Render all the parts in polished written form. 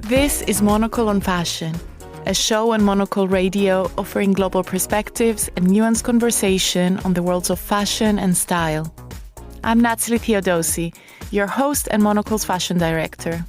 This is Monocle on Fashion, a show on Monocle Radio offering global perspectives and nuanced conversation on the worlds of fashion and style. I'm Cecilie Bahnsen, your host and Monocle's fashion director.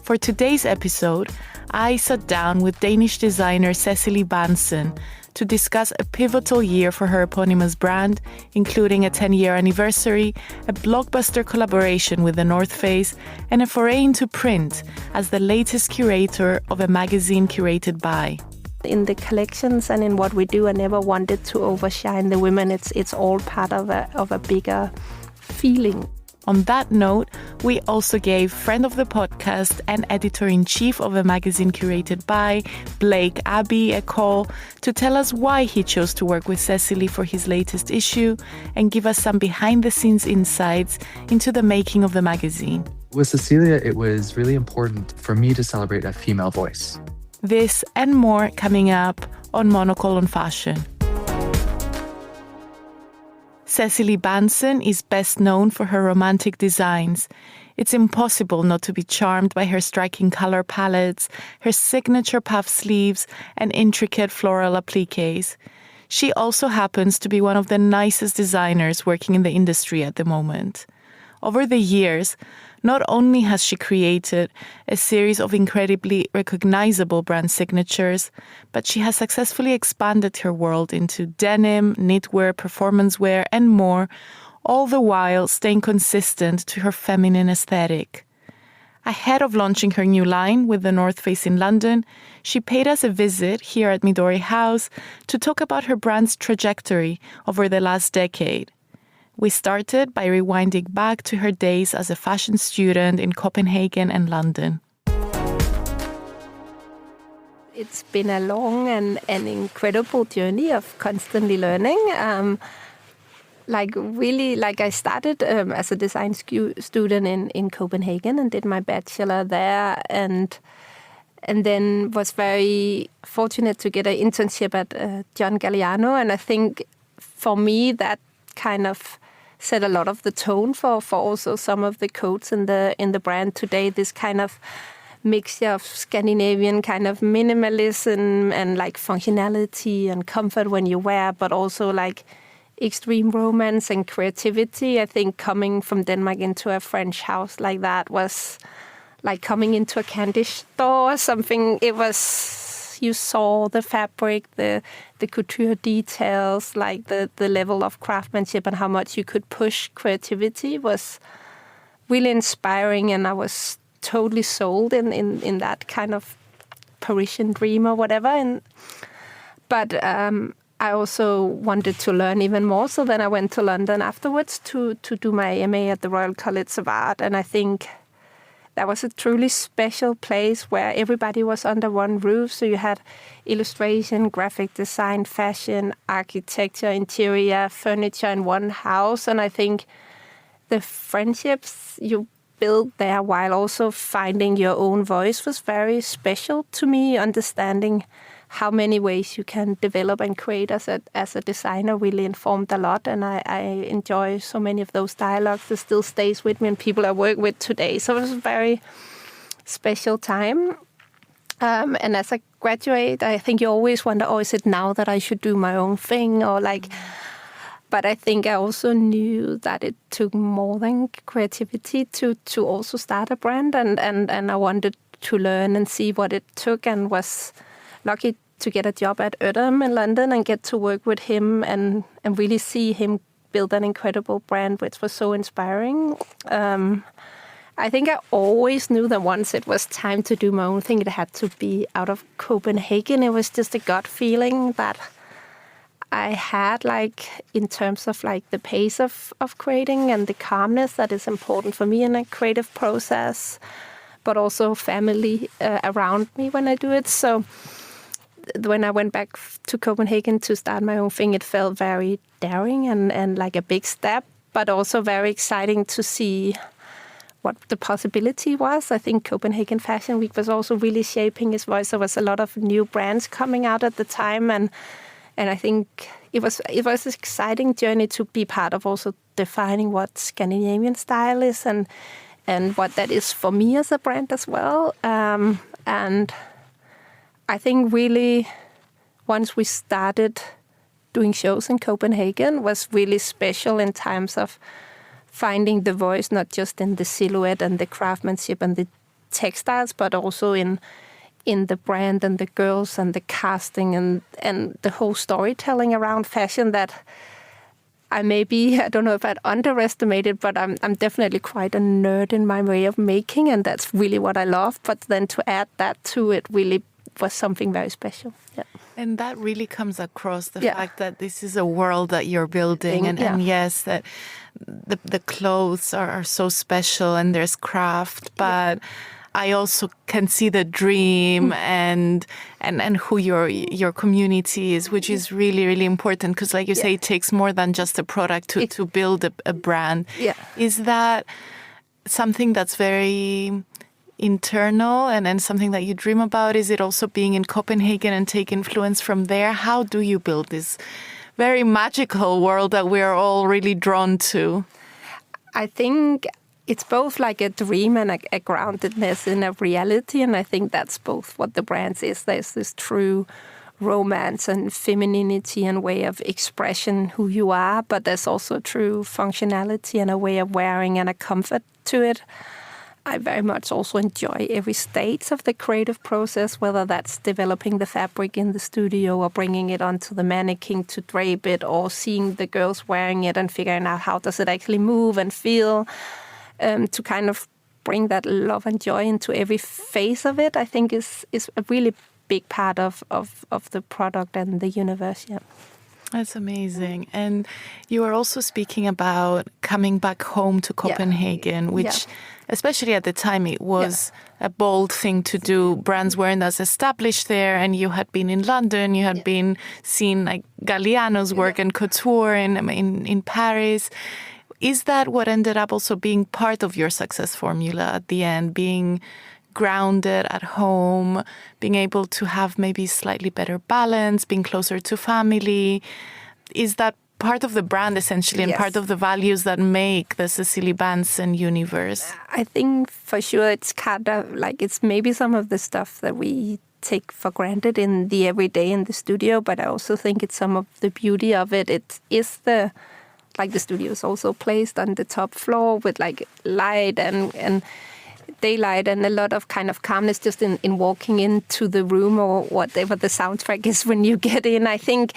For today's episode, I sat down with Danish designer Cecilie Bahnsen to discuss a pivotal year for her eponymous brand, including a 10-year anniversary, a blockbuster collaboration with The North Face, and a foray into print as the latest curator of A Magazine Curated By. In the collections and in what we do, I never wanted to overshine the women. It's all part of a bigger feeling. On that note, we also gave friend of the podcast and editor-in-chief of A Magazine Curated By, Blake Abbie, a call to tell us why he chose to work with Cecilie for his latest issue and give us some behind-the-scenes insights into the making of the magazine. With Cecilia, it was really important for me to celebrate a female voice. This and more coming up on Monocle on Fashion. Cecilie Bahnsen is best known for her romantic designs. It's impossible not to be charmed by her striking color palettes, her signature puff sleeves, and intricate floral appliques. She also happens to be one of the nicest designers working in the industry at the moment. Over the years, not only has she created a series of incredibly recognizable brand signatures, but she has successfully expanded her world into denim, knitwear, performance wear, and more, all the while staying consistent to her feminine aesthetic. Ahead of launching her new line with The North Face in London, she paid us a visit here at Midori House to talk about her brand's trajectory over the last decade. We started by rewinding back to her days as a fashion student in Copenhagen and London. It's been a long and incredible journey of constantly learning. I started as a design student in Copenhagen and did my bachelor there, and then was very fortunate to get an internship at John Galliano. And I think for me that kind of set a lot of the tone for also some of the codes in the brand today. This kind of mixture of Scandinavian kind of minimalism and like functionality and comfort when you wear, but also like extreme romance and creativity. I think coming from Denmark into a French house like that was like coming into a candy store or something. It was, you saw the fabric, the couture details, like the level of craftsmanship and how much you could push creativity was really inspiring, and I was totally sold in that kind of Parisian dream or whatever. But I also wanted to learn even more, so then I went to London afterwards to do my MA at the Royal College of Art, and I think that was a truly special place where everybody was under one roof. So you had illustration, graphic design, fashion, architecture, interior, furniture in one house. And I think the friendships you build there while also finding your own voice was very special to me. Understanding how many ways you can develop and create as a designer really informed a lot, and I enjoy so many of those dialogues that still stays with me and people I work with today. So it was a very special time. And as I graduate, I think you always wonder, is it now that I should do my own thing, or like? But I think I also knew that it took more than creativity to also start a brand, and I wanted to learn and see what it took, and was lucky to get a job at Urbanism in London and get to work with him and really see him build an incredible brand, which was so inspiring. I think I always knew that once it was time to do my own thing, it had to be out of Copenhagen. It was just a gut feeling that I had, like, in terms of like the pace of creating and the calmness that is important for me in a creative process, but also family around me when I do it. So when I went back to Copenhagen to start my own thing, it felt very daring and like a big step, but also very exciting to see what the possibility was. I think Copenhagen Fashion Week was also really shaping his voice. There was a lot of new brands coming out at the time, and I think it was an exciting journey to be part of, also defining what Scandinavian style is and what that is for me as a brand as well. And I think really once we started doing shows in Copenhagen was really special in terms of finding the voice, not just in the silhouette and the craftsmanship and the textiles, but also in the brand and the girls and the casting and the whole storytelling around fashion that I don't know if I'd underestimated, but I'm definitely quite a nerd in my way of making, and that's really what I love. But then to add that to it really was something very special. Yeah. And that really comes across, the fact that this is a world that you're building. And yes, that the clothes are so special and there's craft, but I also can see the dream and who your community is, which is really, really important. Because like you say, it takes more than just a product to build a brand. Yeah. Is that something that's very internal and something that you dream about? Is it also being in Copenhagen and take influence from there? How do you build this very magical world that we're all really drawn to? I think it's both like a dream and a groundedness in a reality, and I think that's both what the brand is. There's this true romance and femininity and way of expression who you are, but there's also true functionality and a way of wearing and a comfort to it. I very much also enjoy every stage of the creative process, whether that's developing the fabric in the studio or bringing it onto the mannequin to drape it, or seeing the girls wearing it and figuring out how does it actually move and feel, to kind of bring that love and joy into every phase of it, I think is a really big part of the product and the universe. Yeah. That's amazing. And you are also speaking about coming back home to Copenhagen, which especially at the time it was a bold thing to do. Brands weren't as established there, and you had been in London, you had been seeing like Galliano's work and couture in Paris. Is that what ended up also being part of your success formula at the end, being grounded at home, being able to have maybe slightly better balance, being closer to family? Is that part of the brand essentially and part of the values that make the Cecilie Bahnsen universe? I think for sure it's kind of like it's maybe some of the stuff that we take for granted in the everyday in the studio, but I also think it's some of the beauty of it. It is the studio is also placed on the top floor with like light and daylight and a lot of kind of calmness just in walking into the room or whatever the soundtrack is when you get in. I think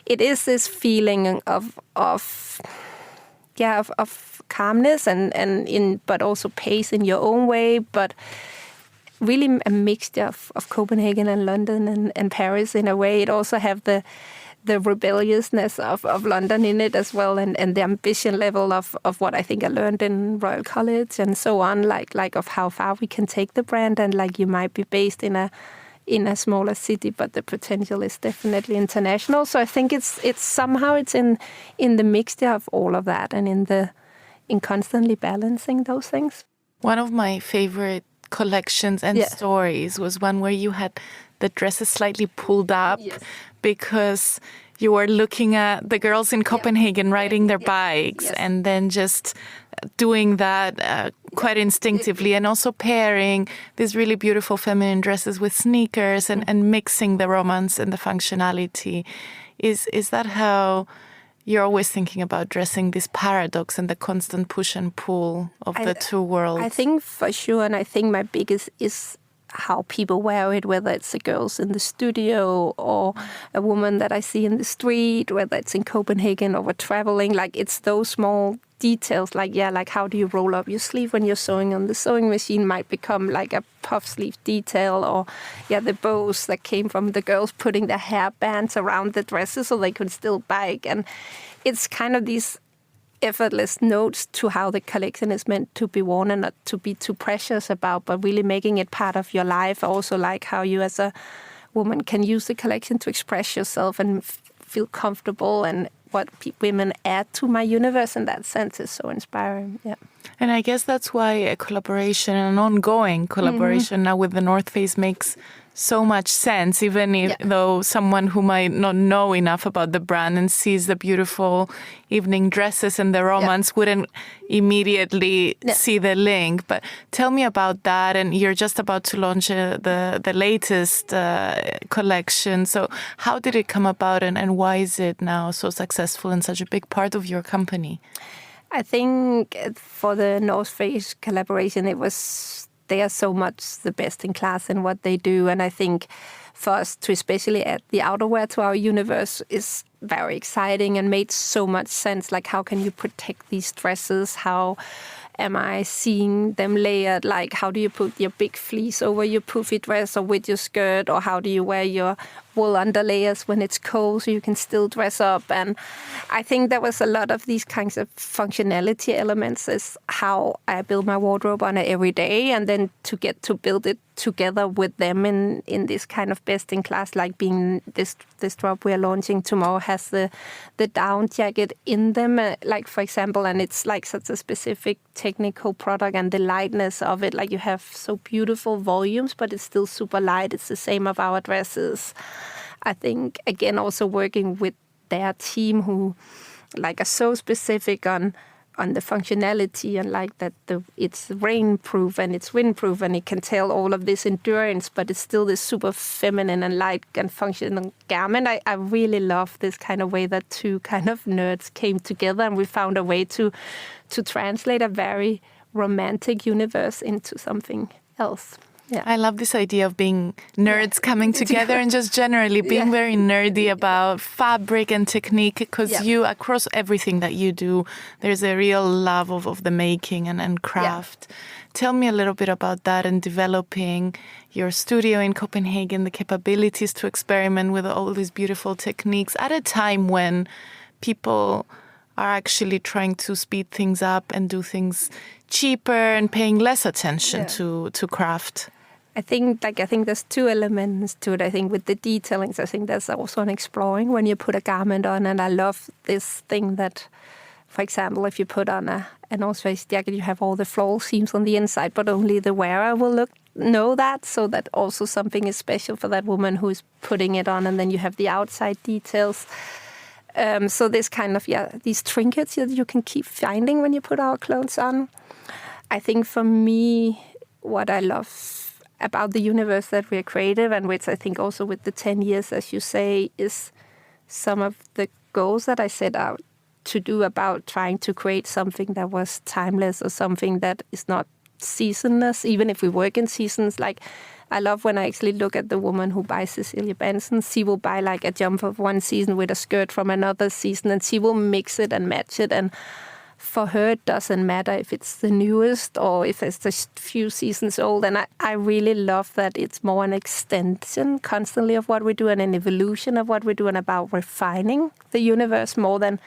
it is this feeling of calmness and but also pace in your own way, but really a mixture of Copenhagen and London and Paris in a way. It also have the rebelliousness of London in it as well, and the ambition level of what I think I learned in Royal College and so on, like of how far we can take the brand, and like you might be based in a smaller city, but the potential is definitely international. So I think it's somehow in the mixture of all of that and in constantly balancing those things. One of my favorite collections and stories was one where you had the dresses slightly pulled up because you were looking at the girls in Copenhagen riding their bikes and then just doing that quite instinctively, and also pairing these really beautiful feminine dresses with sneakers and mixing the romance and the functionality. Is that how you're always thinking about dressing, this paradox and the constant push and pull of the two worlds? I think for sure, and I think my biggest is how people wear it, whether it's the girls in the studio or a woman that I see in the street, whether it's in Copenhagen or we're traveling. Like it's those small details, like how do you roll up your sleeve when you're sewing on the sewing machine might become like a puff sleeve detail, or the bows that came from the girls putting their hair bands around the dresses so they could still bike. And it's kind of these effortless notes to how the collection is meant to be worn and not to be too precious about, but really making it part of your life. Also like how you as a woman can use the collection to express yourself and feel comfortable, and what women add to my universe in that sense is so inspiring. Yeah. And I guess that's why a collaboration, an ongoing collaboration now with the North Face makes so much sense, even though someone who might not know enough about the brand and sees the beautiful evening dresses and the romance wouldn't immediately see the link. But tell me about that. And you're just about to launch the latest collection. So how did it come about, and why is it now so successful and such a big part of your company? I think for the North Face collaboration, they are so much the best in class in what they do. And I think for us to especially add the outerwear to our universe is very exciting and made so much sense. Like, how can you protect these dresses? How am I seeing them layered? Like, how do you put your big fleece over your poofy dress or with your skirt? Or how do you wear your wool underlayers when it's cold so you can still dress up? And I think there was a lot of these kinds of functionality elements is how I build my wardrobe on it every day. And then to get to build it together with them in this kind of best in class, like being this drop we are launching tomorrow has the down jacket in them, like for example, and it's like such a specific technical product, and the lightness of it, like you have so beautiful volumes, but it's still super light. It's the same of our dresses. I think again also working with their team who like are so specific on the functionality and like that it's rainproof and it's windproof and it can tell all of this endurance, but it's still this super feminine and light and functional garment. I really love this kind of way that two kind of nerds came together and we found a way to translate a very romantic universe into something else. Yeah. I love this idea of being nerds coming together and just generally being very nerdy about fabric and technique, because you, across everything that you do, there's a real love of the making and craft. Tell me a little bit about that and developing your studio in Copenhagen, the capabilities to experiment with all these beautiful techniques at a time when people are actually trying to speed things up and do things cheaper and paying less attention to craft. I think there's two elements to it. I think with the detailings, I think there's also an exploring when you put a garment on. And I love this thing that, for example, if you put on an North Face jacket, you have all the floral seams on the inside, but only the wearer will know that. So that also something is special for that woman who is putting it on. And then you have the outside details. So this kind of, these trinkets that you can keep finding when you put our clothes on. I think for me, what I love about the universe that we are creative, and which I think also with the 10 years, as you say, is some of the goals that I set out to do about trying to create something that was timeless or something that is not seasonless, even if we work in seasons. Like, I love when I actually look at the woman who buys Cecilie Bahnsen. She will buy like a jumper of one season with a skirt from another season, and she will mix it and match it. And for her, it doesn't matter if it's the newest or if it's just a few seasons old. And I really love that it's more an extension constantly of what we do and an evolution of what we do and about refining the universe more than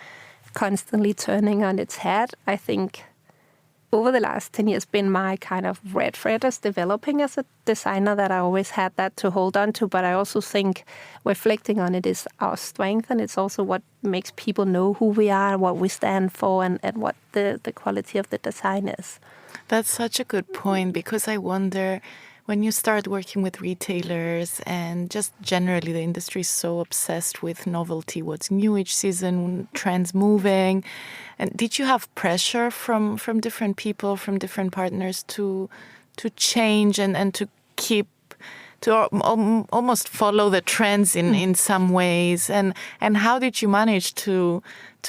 constantly turning on its head. I think over the last 10 years been my kind of red thread as developing as a designer, that I always had that to hold on to. But I also think reflecting on it is our strength, and it's also what makes people know who we are and what we stand for and what the quality of the design is. That's such a good point, because I wonder, when you start working with retailers and just generally the industry is so obsessed with novelty, what's new each season, trends moving. And did you have pressure from different people, from different partners to change and to keep, to almost follow the trends in some ways? And how did you manage to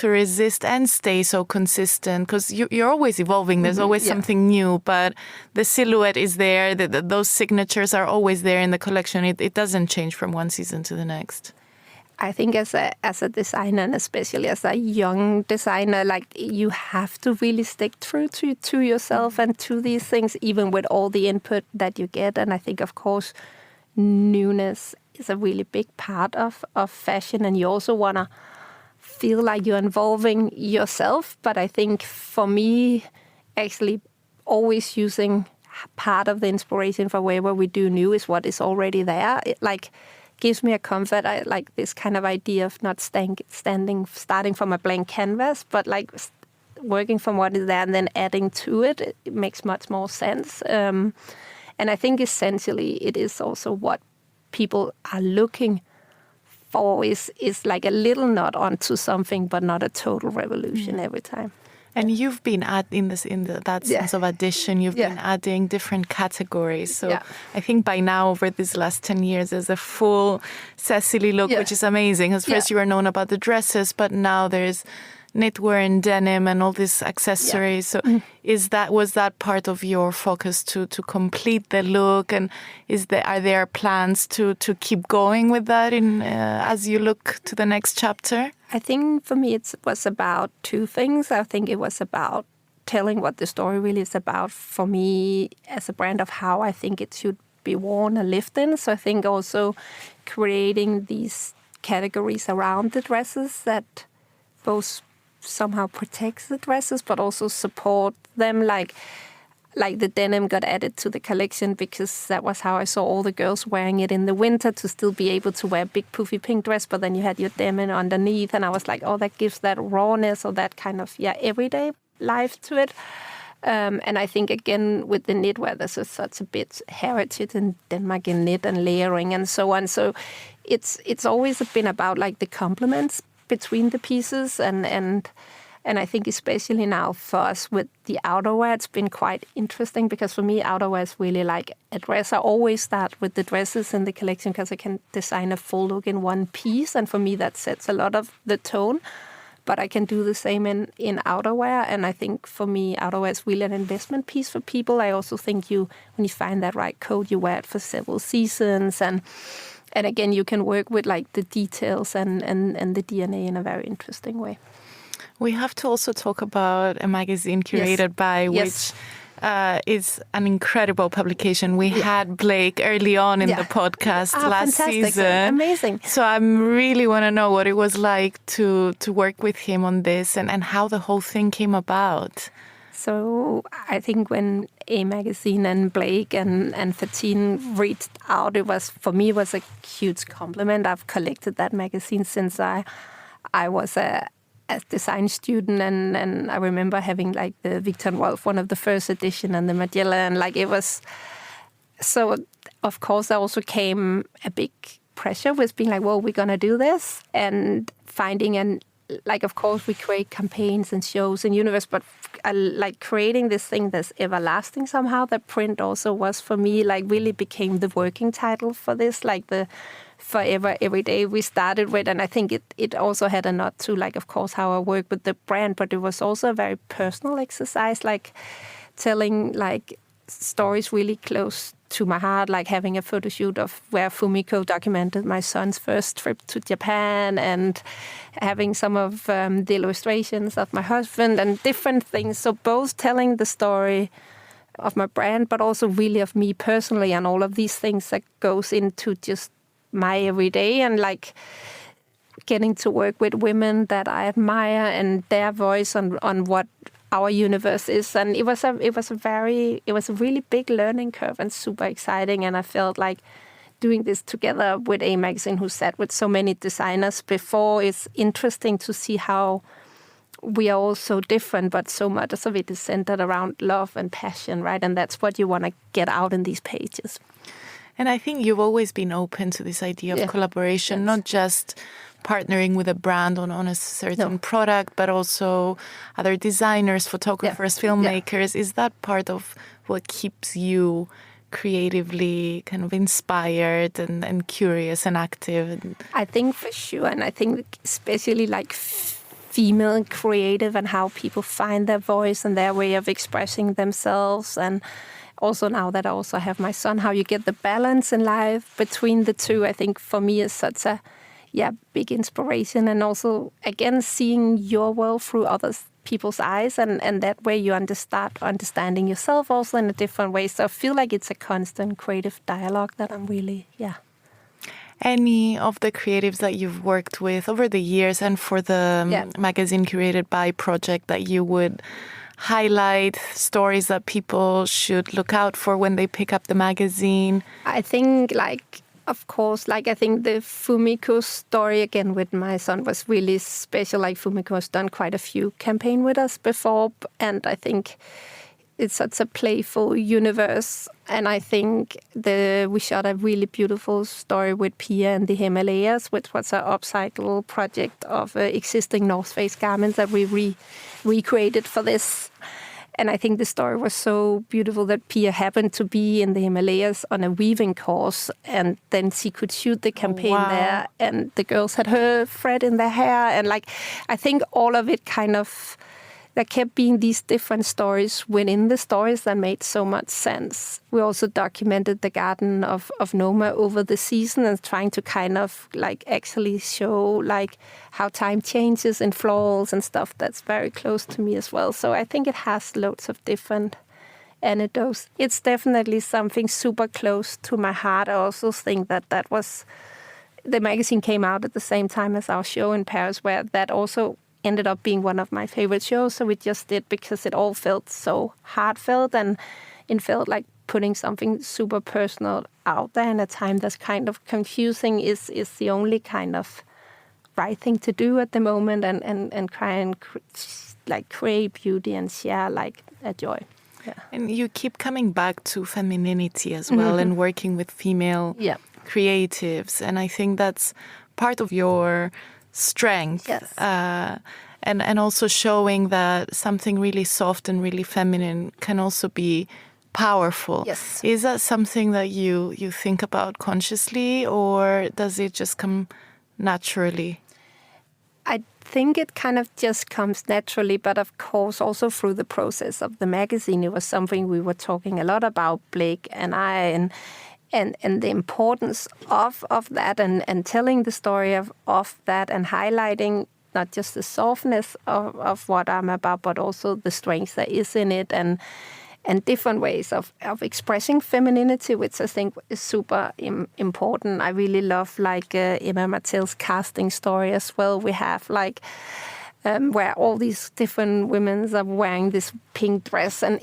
resist and stay so consistent? Because you're always evolving. There's always something new, but the silhouette is there. Those signatures are always there in the collection. It doesn't change from one season to the next. I think as a designer, and especially as a young designer, like, you have to really stick true to yourself and to these things, even with all the input that you get. And I think, of course, newness is a really big part of fashion, and you also want to feel like you're involving yourself. But I think for me, actually always using part of the inspiration for wherever we do new is what is already there. It gives me a comfort. I like this kind of idea of not starting from a blank canvas, but like working from what is there and then adding to it. It makes much more sense. And I think essentially it is also what people are looking for is like a little nod onto something, but not a total revolution every time. And you've been in that sense of addition, you've been adding different categories. So I think by now, over these last 10 years, there's a full Cecilie look, which is amazing. Because first you were known about the dresses, but now there's knitwear and denim and all these accessories. So was that part of your focus to complete the look? And are there plans to keep going with that as you look to the next chapter? I think for me it was about two things. I think it was about telling what the story really is about for me as a brand of how I think it should be worn and lived in. So I think also creating these categories around the dresses that both somehow protects the dresses but also support them, like the denim got added to the collection because that was how I saw all the girls wearing it in the winter to still be able to wear a big poofy pink dress, but then you had your denim underneath, and I was like, oh, that gives that rawness or that kind of everyday life to it. And I think again with the knitwear, there's such a bit heritage in Denmark in knit and layering and so on. So it's always been about like the complements between the pieces, and I think especially now for us with the outerwear, it's been quite interesting because for me, outerwear is really like a dress. I always start with the dresses in the collection because I can design a full look in one piece, and for me that sets a lot of the tone. But I can do the same in outerwear, and I think for me, outerwear is really an investment piece for people. I also think when you find that right coat, you wear it for several seasons, and again, you can work with like the details and the DNA in a very interesting way. We have to also talk about A Magazine Curated By, which is an incredible publication. We had Blake early on in the podcast last season. Amazing. So I really want to know what it was like to work with him on this and how the whole thing came about. So I think when A Magazine and Blake and Fatine reached out, for me it was a huge compliment. I've collected that magazine since I was a design student, and I remember having like the Victor and Wolf, one of the first edition, and the Magellan, and like it was. So of course there also came a big pressure with being like, well, we're gonna do this, and finding like, of course, we create campaigns and shows and universe, but like creating this thing that's everlasting somehow. The print also was for me like really became the working title for this, like the forever every day we started with, and I think it also had a nod to like, of course, how I work with the brand, but it was also a very personal exercise, like telling like stories really close to my heart, like having a photo shoot of where Fumiko documented my son's first trip to Japan, and having some of the illustrations of my husband and different things. So both telling the story of my brand, but also really of me personally and all of these things that goes into just my everyday, and like getting to work with women that I admire and their voice on what our universe is. And it was a really big learning curve and super exciting. And I felt like doing this together with A Magazine, who sat with so many designers before, is interesting to see how we are all so different, but so much of it is centered around love and passion, right? And that's what you want to get out in these pages. And I think you've always been open to this idea of collaboration, not just partnering with a brand on a certain product, but also other designers, photographers, filmmakers. Is that part of what keeps you creatively kind of inspired and curious and active? I think for sure. And I think especially like female creative and how people find their voice and their way of expressing themselves. And also now that I also have my son, how you get the balance in life between the two, I think for me is such a big inspiration. And also, again, seeing your world through other people's eyes, and that way you start understanding yourself also in a different way. So I feel like it's a constant creative dialogue that I'm really, Any of the creatives that you've worked with over the years and for the Magazine Curated By project that you would highlight, stories that people should look out for when they pick up the magazine? I think of course, I think the Fumiko story again with my son was really special. Like Fumiko has done quite a few campaigns with us before, and I think it's such a playful universe. And I think we shot a really beautiful story with Pia in the Himalayas, which was an upcycle project of existing North Face garments that we recreated for this. And I think the story was so beautiful that Pia happened to be in the Himalayas on a weaving course, and then she could shoot the campaign there, and the girls had her thread in their hair. And like, I think all of it kind of, there kept being these different stories within the stories that made so much sense. We also documented the garden of Noma over the season and trying to kind of like actually show like how time changes in florals and stuff that's very close to me as well. So I think it has loads of different anecdotes. It's definitely something super close to my heart. I also think that was, the magazine came out at the same time as our show in Paris, where that also ended up being one of my favorite shows. So we just did because it all felt so heartfelt, and it felt like putting something super personal out there in a time that's kind of confusing is the only kind of right thing to do at the moment, and try and like create beauty and share like a joy. Yeah. And you keep coming back to femininity as well, and working with female creatives. And I think that's part of your strength. Yes. And also showing that something really soft and really feminine can also be powerful. Yes. Is that something that you think about consciously, or does it just come naturally? I think it kind of just comes naturally, but of course also through the process of the magazine, it was something we were talking a lot about, Blake and I, and the importance of that, and telling the story of that, and highlighting not just the softness of what I'm about, but also the strength that is in it, and different ways of expressing femininity, which I think is super important. I really love like Emma Martell's casting story as well. We have like where all these different women are wearing this pink dress, and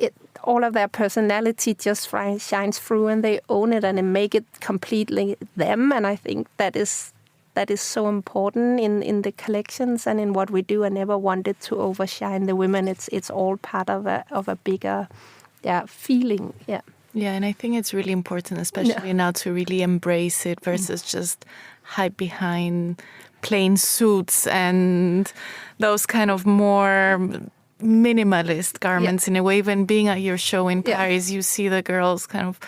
all of their personality just shines through, and they own it and they make it completely them. And I think that is so important in the collections and in what we do. I never wanted to overshine the women. It's all part of a bigger feeling. Yeah, and I think it's really important, especially now, to really embrace it versus just hide behind plain suits and those kind of more minimalist garments in a way. Even being at your show in Paris, you see the girls kind of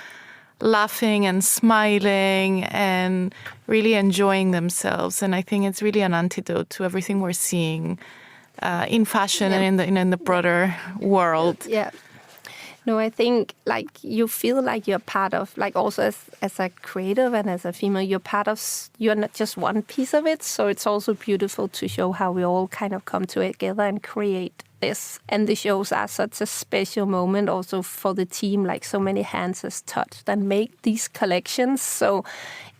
laughing and smiling and really enjoying themselves. And I think it's really an antidote to everything we're seeing in fashion and in the broader world. Yeah. No, I think like you feel like you're part of, like also as a creative and as a female, you're not just one piece of it. So it's also beautiful to show how we all kind of come together and create this. And the shows are such a special moment also for the team, like so many hands has touched and make these collections. So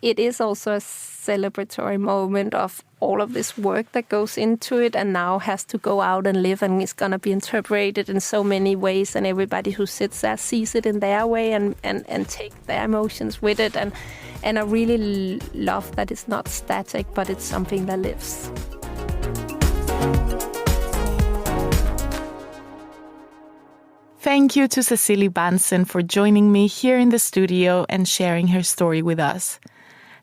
it is also a celebratory moment of all of this work that goes into it and now has to go out and live, and it's going to be interpreted in so many ways, and everybody who sits there sees it in their way and take their emotions with it. And I really love that it's not static, but it's something that lives. Thank you to Cecilie Bahnsen for joining me here in the studio and sharing her story with us.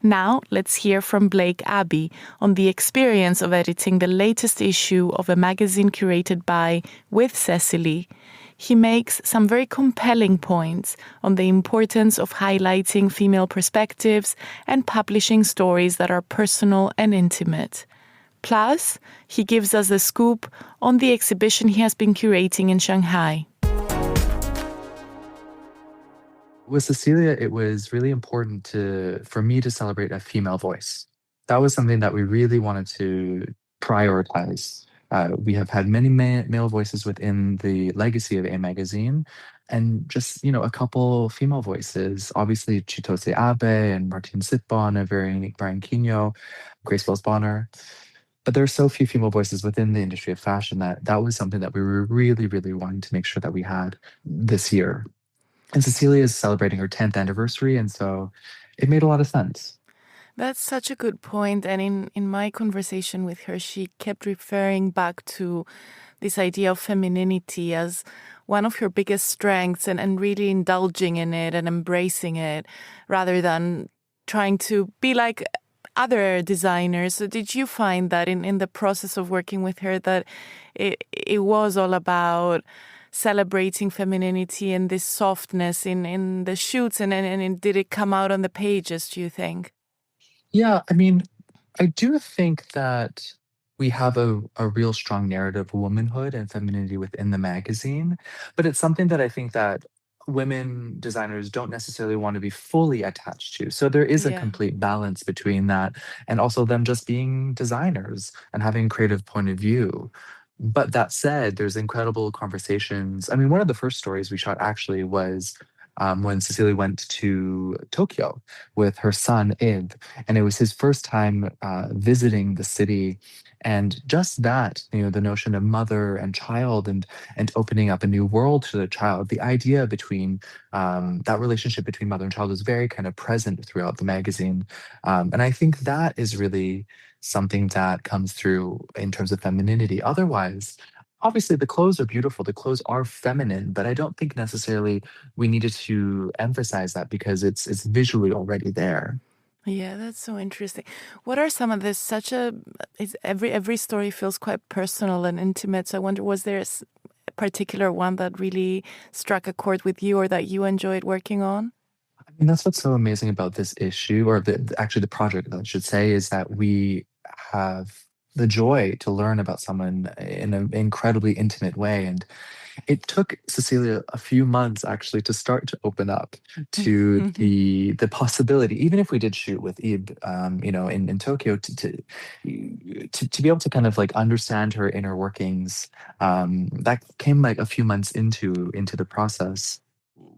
Now, let's hear from Blake Abbie on the experience of editing the latest issue of A Magazine Curated By with Cecilie. He makes some very compelling points on the importance of highlighting female perspectives and publishing stories that are personal and intimate. Plus, he gives us the scoop on the exhibition he has been curating in Shanghai. With Cecilia, it was really important for me to celebrate a female voice. That was something that we really wanted to prioritize. We have had many male voices within the legacy of A Magazine, and just, a couple female voices. Obviously, Chitose Abbie and Martine Sitbon and Brian Quino, Grace Wells Bonner. But there are so few female voices within the industry of fashion that was something that we were really, really wanting to make sure that we had this year. And Cecilia is celebrating her 10th anniversary, and so it made a lot of sense. That's such a good point. And in my conversation with her, she kept referring back to this idea of femininity as one of her biggest strengths, and really indulging in it and embracing it rather than trying to be like other designers. So did you find that in the process of working with her that it was all about celebrating femininity and this softness in the shoots, and did it come out on the pages, do you think? Yeah, I mean, I do think that we have a real strong narrative of womanhood and femininity within the magazine, but it's something that I think that women designers don't necessarily want to be fully attached to. So there is a Yeah. complete balance between that and also them just being designers and having a creative point of view. But that said, there's incredible conversations. I mean, one of the first stories we shot actually was when Cecilie went to Tokyo with her son, Ib, and it was his first time visiting the city. And just that, the notion of mother and child and opening up a new world to the child, the idea between that relationship between mother and child is very kind of present throughout the magazine. And I think that is really something that comes through in terms of femininity. Otherwise, obviously the clothes are beautiful, the clothes are feminine, but I don't think necessarily we needed to emphasize that because it's visually already there. Yeah, that's so interesting. What are some of this? Every story feels quite personal and intimate. So I wonder, was there a particular one that really struck a chord with you, or that you enjoyed working on? And that's what's so amazing about this issue, or actually the project, I should say, is that we have the joy to learn about someone in an incredibly intimate way. And it took Cecilia a few months actually to start to open up to the possibility, even if we did shoot with Ib, in Tokyo, to be able to kind of like understand her inner workings. That came like a few months into the process.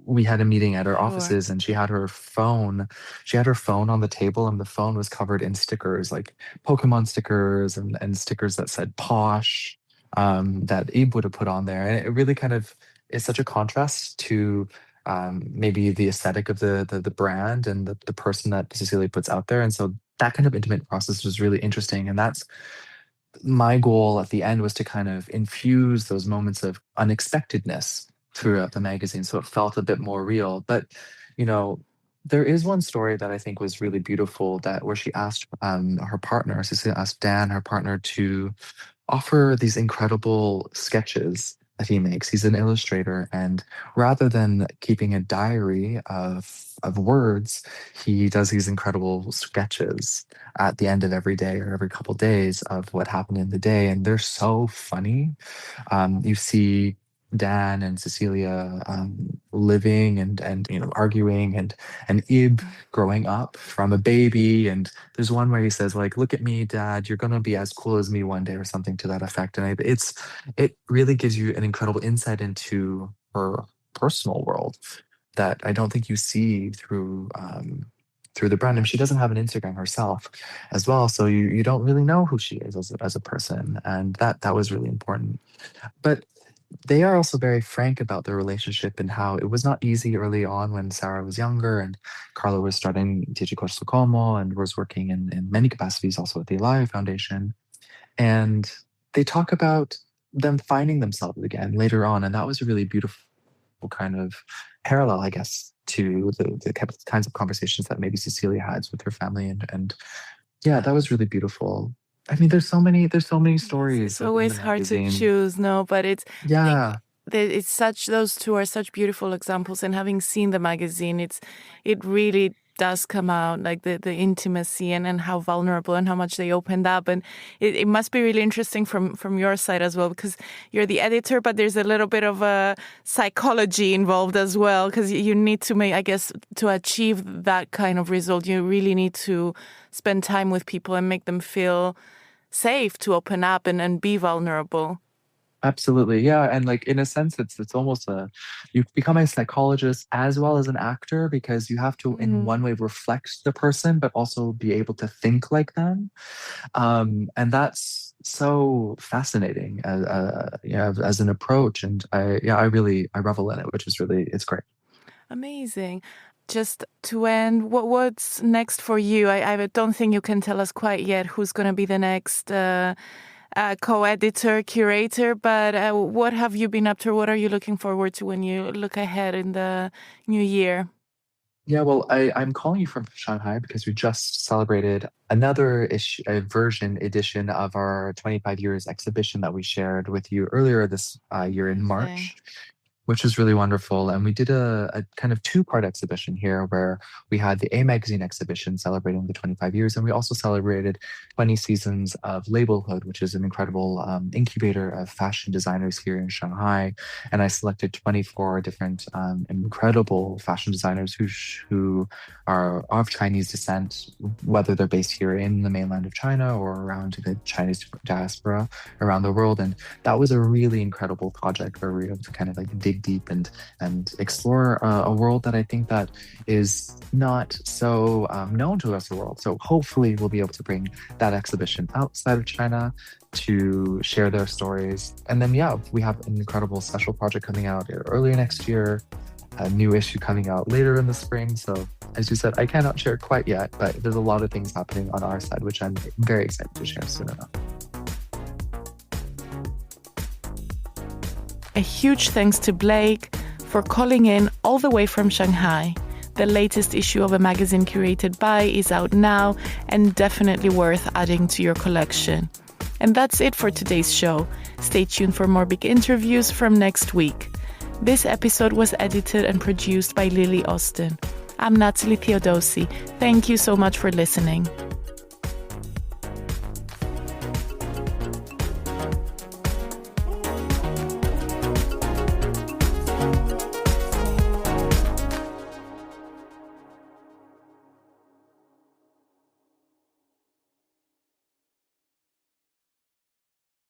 We had a meeting at her Sure. offices, and she had her phone. She had her phone on the table, and the phone was covered in stickers, like Pokemon stickers and stickers that said posh, that Abe would have put on there. And it really kind of is such a contrast to maybe the aesthetic of the brand and the person that Cecilia puts out there. And so that kind of intimate process was really interesting. And that's my goal at the end, was to kind of infuse those moments of unexpectedness throughout the magazine, so it felt a bit more real. But you know, there is one story that I think was really beautiful, that where she asked her partner, Cecilia asked Dan, her partner, to offer these incredible sketches that he makes. He's an illustrator, and rather than keeping a diary of words, he does these incredible sketches at the end of every day or every couple days of what happened in the day, and they're so funny. You see Dan and Cecilia living and arguing, and Ib growing up from a baby. And there's one where he says, like, "Look at me, Dad, you're gonna be as cool as me one day," or something to that effect. And it really gives you an incredible insight into her personal world that I don't think you see through the brand. And she doesn't have an Instagram herself as well, so you don't really know who she is as a person, and that was really important. But they are also very frank about their relationship and how it was not easy early on when Sarah was younger and Carla was starting TG Corso Como and was working in many capacities also at the Elia Foundation. And they talk about them finding themselves again later on. And that was a really beautiful kind of parallel, I guess, to the kinds of conversations that maybe Cecilia had with her family. And yeah, that was really beautiful. I mean, there's so many stories It's within the always hard to magazine. choose, no, but Yeah. it's such, those two are such beautiful examples. And having seen the magazine, it really does come out, like the intimacy and how vulnerable and how much they opened up. And it must be really interesting from your side as well, because you're the editor, but there's a little bit of a psychology involved as well, because you need to make, I guess, to achieve that kind of result, you really need to spend time with people and make them feel safe to open up and be vulnerable. Absolutely. Yeah. And like in a sense, it's almost you become a psychologist as well as an actor, because you have to in one way reflect the person, but also be able to think like them. And that's so fascinating as an approach. And I revel in it, which is really, it's great. Amazing. just to end, what's next for you? I don't think you can tell us quite yet who's going to be the next co-editor, curator, but what have you been up to? What are you looking forward to when you look ahead in the new year? Yeah, well, I'm calling you from Shanghai because we just celebrated another edition of our 25 years exhibition that we shared with you earlier this year in March, which was really wonderful. And we did a kind of two-part exhibition here where we had the A Magazine exhibition celebrating the 25 years, and we also celebrated 20 seasons of Labelhood, which is an incredible incubator of fashion designers here in Shanghai. And I selected 24 different incredible fashion designers who are of Chinese descent, whether they're based here in the mainland of China or around the Chinese diaspora around the world. And that was a really incredible project where we were able to kind of like dig deep and explore a world that I think that is not so known to us, the world. So hopefully we'll be able to bring that exhibition outside of China to share their stories. And then, yeah, we have an incredible special project coming out early next year, a new issue coming out later in the spring. So as you said, I cannot share quite yet, but there's a lot of things happening on our side, which I'm very excited to share soon enough. A huge thanks to Blake for calling in all the way from Shanghai. The latest issue of A Magazine Curated By is out now and definitely worth adding to your collection. And that's it for today's show. Stay tuned for more big interviews from next week. This episode was edited and produced by Lily Austin. I'm Natalie Theodosi. Thank you so much for listening.